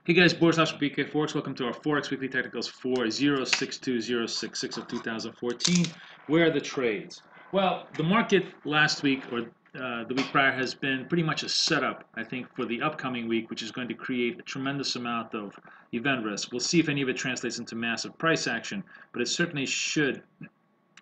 Hey guys, Boris from BK Forex. Welcome to our Forex Weekly Technicals for 062066 of 2014. Where are the trades? Well, the market last week or the week prior has been pretty much a setup, I think, for the upcoming week, which is going to create a tremendous amount of event risk. We'll see if any of it translates into massive price action, but it certainly should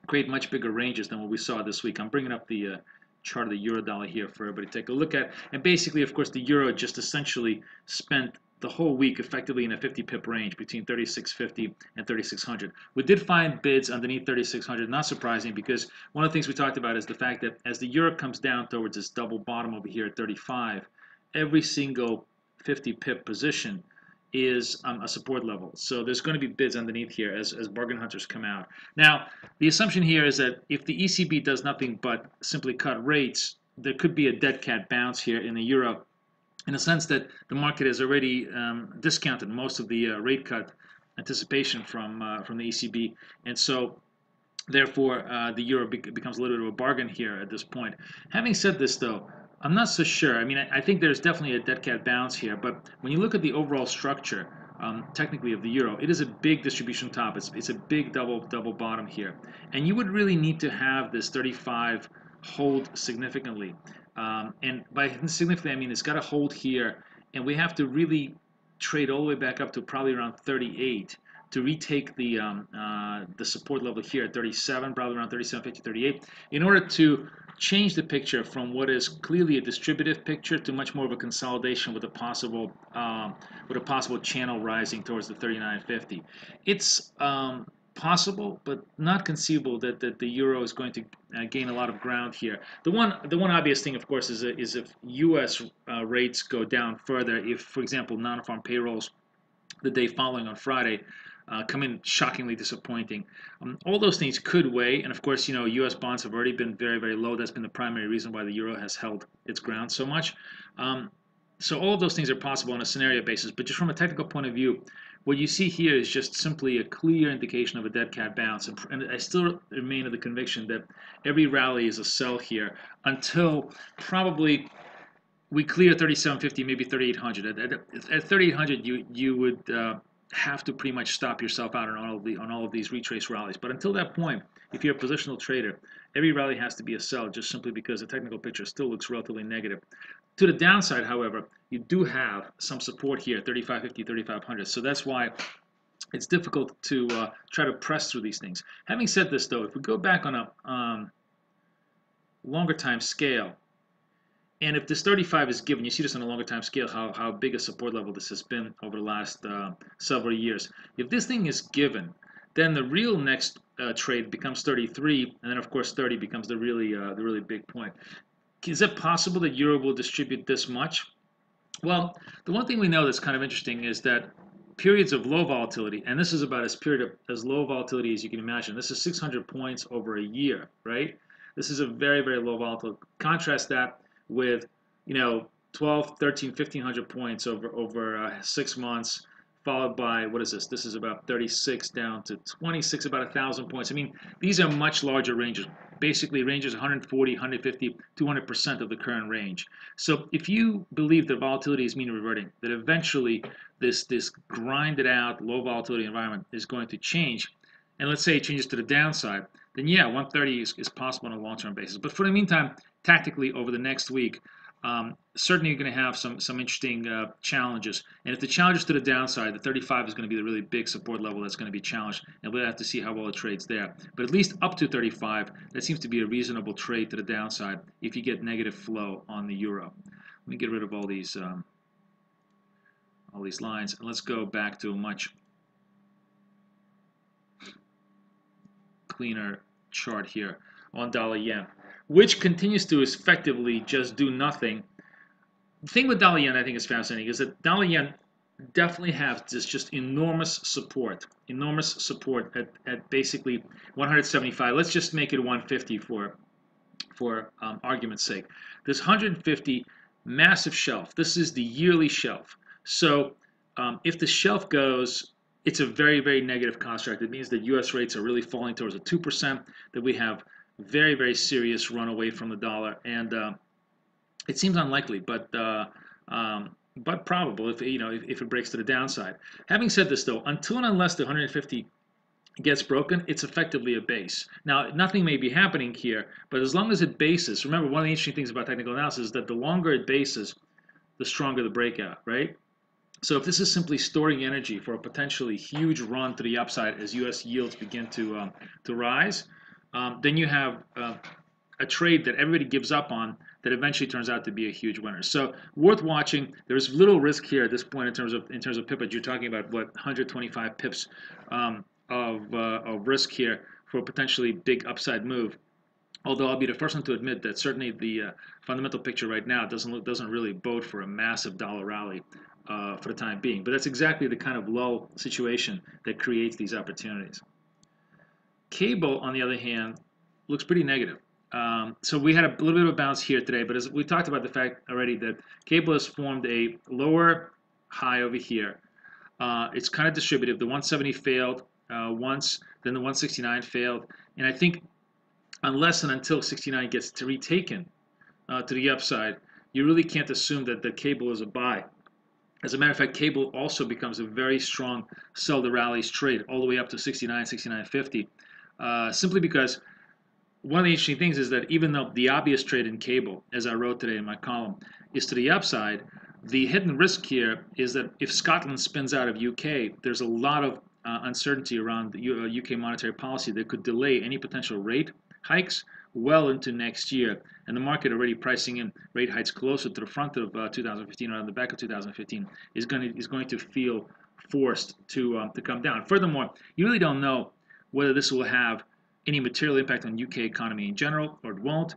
create much bigger ranges than what we saw this week. I'm bringing up the chart of the euro dollar here for everybody to take a look at. And basically, of course, the euro just essentially spent the whole week effectively in a 50 pip range between 3650 and 3600. We did find bids underneath 3600, not surprising, because one of the things we talked about is the fact that as the euro comes down towards this double bottom over here at 35, every single 50 pip position is a support level. So there's going to be bids underneath here as bargain hunters come out. Now, the assumption here is that if the ECB does nothing but simply cut rates, there could be a dead cat bounce here in the euro, in the sense that the market has already discounted most of the rate cut anticipation from the ECB, and so therefore the euro becomes a little bit of a bargain here at this point. Having said this, though, I'm not so sure. I mean, I think there's definitely a dead cat bounce here, but when you look at the overall structure, technically, of the euro, it is a big distribution top. It's a big double bottom here, and you would really need to have this 35 hold significantly. And by significantly, I mean it's got to hold here, and we have to really trade all the way back up to probably around 38 to retake the support level here at 37, probably around 37.50, 38, in order to change the picture from what is clearly a distributive picture to much more of a consolidation with a possible channel rising towards the 39.50. It's possible, but not conceivable that the euro is going to gain a lot of ground here. The one obvious thing, of course, is if U.S. Rates go down further. If, for example, non-farm payrolls the day following on Friday come in shockingly disappointing. All those things could weigh, and of course, you know, U.S. bonds have already been very, very low. That's been the primary reason why the euro has held its ground so much. So all of those things are possible on a scenario basis, but just from a technical point of view, what you see here is just simply a clear indication of a dead cat bounce, and I still remain of the conviction that every rally is a sell here until probably we clear 3750, maybe 3800. At 3800, you would have to pretty much stop yourself out on all of these retrace rallies. But until that point, if you're a positional trader, every rally has to be a sell, just simply because the technical picture still looks relatively negative. To the downside, however, you do have some support here, 3550, 3500. So that's why it's difficult to try to press through these things. Having said this, though, if we go back on a longer time scale, and if this 35 is given, you see this on a longer time scale, how big a support level this has been over the last several years. If this thing is given, then the real next trade becomes 33, and then of course 30 becomes the really big point. Is it possible that euro will distribute this much? Well, the one thing we know that's kind of interesting is that periods of low volatility, and this is about as low volatility as you can imagine. This is 600 points over a year, right? This is a very, very low volatility. Contrast that with, you know, 12, 13, 1500 points over 6 months, followed by, what is this? This is about 36 down to 26, about 1,000 points. I mean, these are much larger ranges. Basically, ranges 140, 150, 200% of the current range. So if you believe that volatility is mean reverting, that eventually this grinded out low volatility environment is going to change, and let's say it changes to the downside, then yeah, 130 is possible on a long-term basis. But for the meantime, tactically over the next week, certainly you're going to have some interesting challenges. And if the challenge is to the downside, the 35 is going to be the really big support level that's going to be challenged, and we'll have to see how well it trades there. But at least up to 35, that seems to be a reasonable trade to the downside if you get negative flow on the euro. Let me get rid of all these lines, and let's go back to a much cleaner chart here on dollar yen, which continues to effectively just do nothing. The thing with dollar yen I think is fascinating is that dollar yen definitely has this just enormous support at basically 175. Let's just make it 150 for argument's sake. This 150 massive shelf. This is the yearly shelf. So if the shelf goes, it's a very, very negative construct. It means that U.S. rates are really falling towards a 2%, that we have very, very serious run away from the dollar. And it seems unlikely, but but probable if if it breaks to the downside. Having said this, though, until and unless the 150 gets broken, it's effectively a base. Now, nothing may be happening here, but as long as it bases, remember, one of the interesting things about technical analysis is that the longer it bases, the stronger the breakout, right? So if this is simply storing energy for a potentially huge run to the upside as U.S. yields begin to rise, then you have a trade that everybody gives up on that eventually turns out to be a huge winner. So worth watching. There's little risk here at this point in terms of pip, but you're talking about what 125 pips of risk here for a potentially big upside move. Although I'll be the first one to admit that certainly the fundamental picture right now doesn't really bode for a massive dollar rally for the time being. But that's exactly the kind of lull situation that creates these opportunities. Cable, on the other hand, looks pretty negative. So we had a little bit of a bounce here today, but as we talked about the fact already that cable has formed a lower high over here. It's kind of distributive. The 170 failed once, then the 169 failed, and I think unless and until 69 gets retaken to the upside, you really can't assume that the cable is a buy. As a matter of fact, cable also becomes a very strong sell the rallies trade all the way up to 69, 69.50, simply because one of the interesting things is that even though the obvious trade in cable, as I wrote today in my column, is to the upside, the hidden risk here is that if Scotland spins out of UK, there's a lot of uncertainty around the UK monetary policy that could delay any potential rate hikes well into next year. And the market already pricing in rate hikes closer to the front of 2015 or on the back of 2015 is going to feel forced to come down. Furthermore, you really don't know whether this will have any material impact on UK economy in general, or it won't.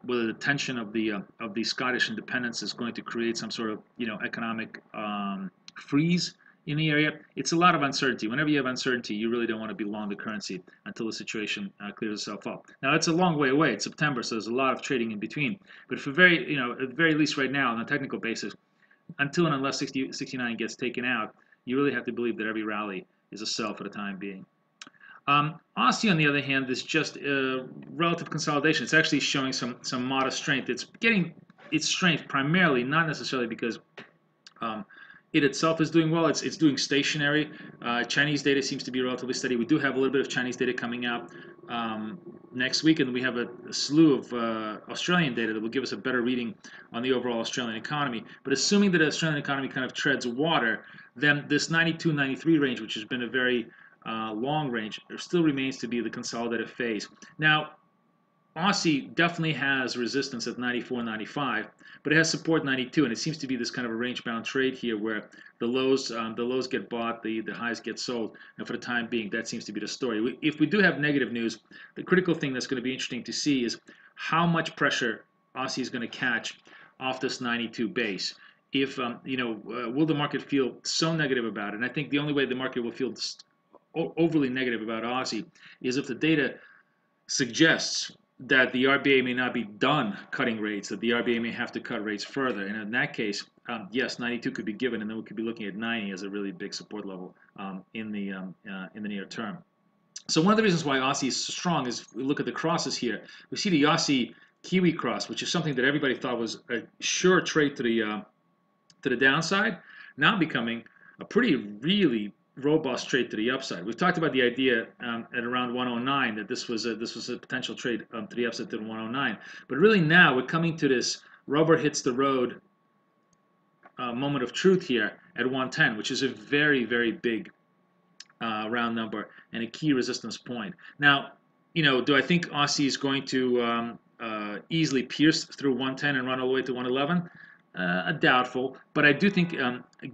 Whether the tension of the Scottish independence is going to create some sort of economic freeze in the area. It's a lot of uncertainty. Whenever you have uncertainty, you really don't want to be long the currency until the situation clears itself up. Now it's a long way away. It's September, so there's a lot of trading in between. But for at the very least right now on a technical basis, until and unless 69 gets taken out, you really have to believe that every rally is a sell for the time being. Aussie, on the other hand, is just relative consolidation. It's actually showing some modest strength. It's getting its strength primarily, not necessarily because it itself is doing well. It's doing stationary. Chinese data seems to be relatively steady. We do have a little bit of Chinese data coming out next week, and we have a slew of Australian data that will give us a better reading on the overall Australian economy. But assuming that the Australian economy kind of treads water, then this 92-93 range, which has been a very long range, there still remains to be the consolidative phase. Now, Aussie definitely has resistance at 94.95, but it has support 92, and it seems to be this kind of a range-bound trade here where the lows get bought, the highs get sold, and for the time being, that seems to be the story. If we do have negative news, the critical thing that's going to be interesting to see is how much pressure Aussie is going to catch off this 92 base. If will the market feel so negative about it? And I think the only way the market will feel overly negative about Aussie is if the data suggests that the RBA may not be done cutting rates, that the RBA may have to cut rates further. And in that case, yes, 92 could be given, and then we could be looking at 90 as a really big support level in the near term. So one of the reasons why Aussie is so strong is we look at the crosses here. We see the Aussie Kiwi cross, which is something that everybody thought was a sure trade to the downside, now becoming a really robust trade to the upside. We've talked about the idea at around 109 that this was a potential trade to the upside to 109, but really now we're coming to this rubber hits the road moment of truth here at 110, which is a very big round number and a key resistance point. Now, do I think Aussie is going to easily pierce through 110 and run all the way to 111? Doubtful, but I do think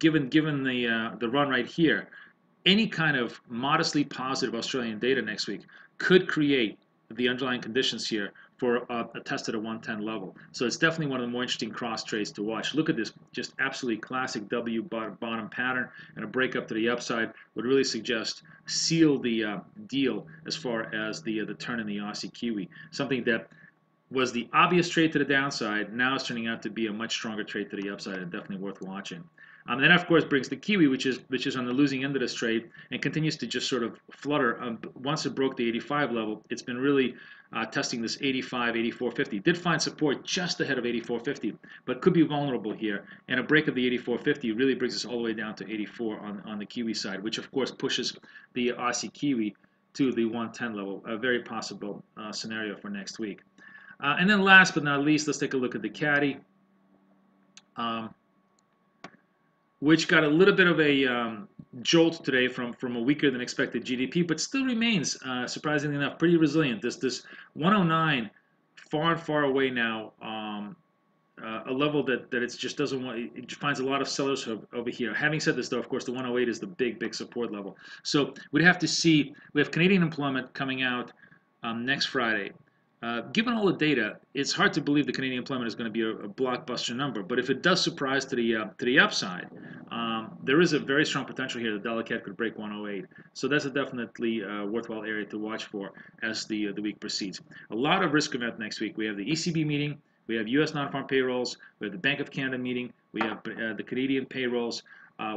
given the run right here, any kind of modestly positive Australian data next week could create the underlying conditions here for a test at a 110 level. So it's definitely one of the more interesting cross trades to watch. Look at this, just absolutely classic W bottom pattern, and a break up to the upside would really suggest seal the deal as far as the turn in the Aussie Kiwi. Something that was the obvious trade to the downside now is turning out to be a much stronger trade to the upside, and definitely worth watching. Then of course brings the Kiwi, which is on the losing end of this trade and continues to just sort of flutter. Once it broke the 85 level, it's been really testing this 85, 84.50. Did find support just ahead of 84.50, but could be vulnerable here. And a break of the 84.50 really brings us all the way down to 84 on the Kiwi side, which of course pushes the Aussie Kiwi to the 110 level, a very possible scenario for next week. And then last but not least, let's take a look at the Caddy, which got a little bit of a jolt today from a weaker than expected GDP, but still remains, surprisingly enough, pretty resilient. This 109, far and far away now, a level that it just doesn't want. It finds a lot of sellers over here. Having said this, though, of course, the 108 is the big support level. So we'd have to see. We have Canadian employment coming out next Friday. Given all the data, it's hard to believe the Canadian employment is going to be a blockbuster number. But if it does surprise to the upside, there is a very strong potential here that Dollar CAD could break 108. So that's a definitely worthwhile area to watch for as the week proceeds. A lot of risk event next week. We have the ECB meeting. We have U.S. non-farm payrolls. We have the Bank of Canada meeting. We have the Canadian payrolls.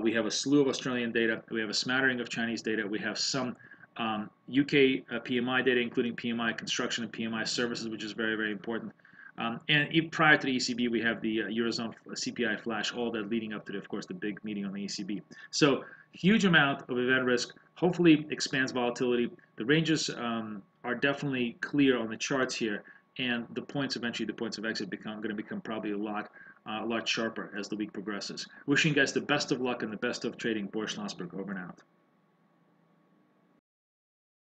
We have a slew of Australian data. We have a smattering of Chinese data. We have some UK PMI data, including PMI construction and PMI services, which is very important. And prior to the ECB, we have the Eurozone CPI flash, all that leading up to, of course, the big meeting on the ECB. So huge amount of event risk, hopefully expands volatility. The ranges are definitely clear on the charts here, and the points of entry, the points of exit going to become probably a lot sharper as the week progresses. Wishing you guys the best of luck and the best of trading. Boris Schlossberg, over and out.